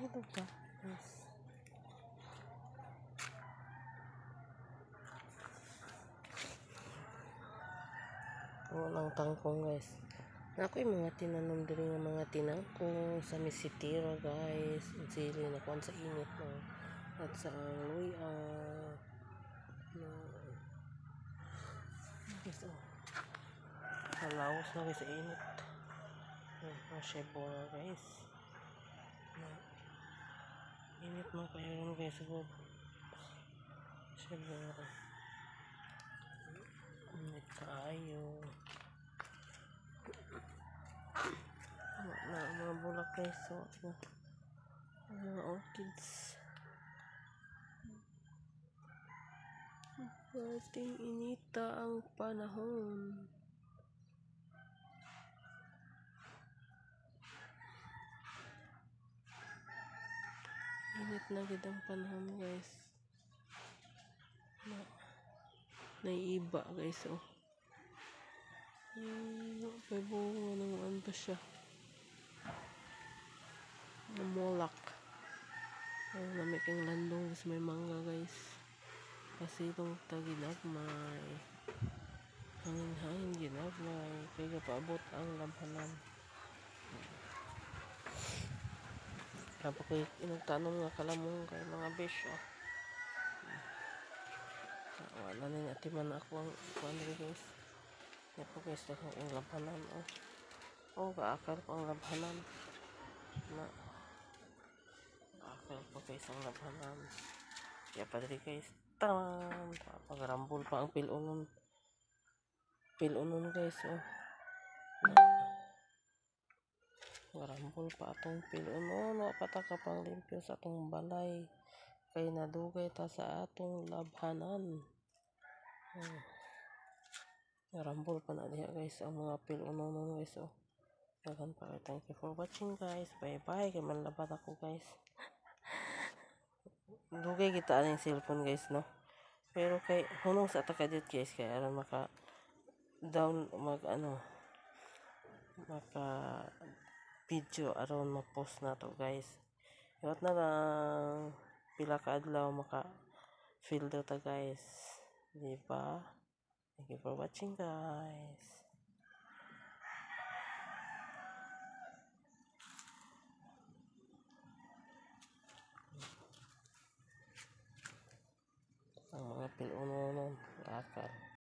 Ito pa. Yes. Walang tangkong guys. Ako yung mga tinanom din ng mga tinangkong sa misitira guys. Ang sili na kuwan sa init no. At sa luya. No. Guys, oh. Halaos na guys sa init. Ang shebora guys. No. Init mo kayo guys. Shebora. Init kayo. Mga bulak guys. So, mga orchids. Ating inita ang panahon. Init na gid ang panahon guys. Naiiba guys oh. May bunga naman pa siya. Namulak. Namiking landong guys, may mangga guys. Kasi itong taginagmay. Hangin-hangin ginagmay. Kaya paabot ang lampanan. Kapag ko inagtanong nga kalamong kay mga besyo. Wala na atiman ako ang kuandre guys. Kaya po guys, ang lampanan oh. Oh, kaakal ko ang lampanan. Kaakal po guys ang lampanan. Kaya pa rin guys. Tam! Pagrambol pa ang pilunon. Pilunon guys oh. Rambol pa atong pilunon. Pataka pang limpyo sa atong balay. Kay nadugay ta sa atong labhanan. Rambol pa na diha guys ang mga pilunon guys oh. Dagan pa. Thank you for watching guys. Bye bye. Kay manlabat ako guys. Dugay kita ang cellphone guys no. Pero kay hunong sa takadit guys kay aron maka down maka video aron ma-post na to guys. Iwat na lang pila ka adlaw maka feel daw ta guys. Diba? Thank you for watching guys. Ang mga pilunon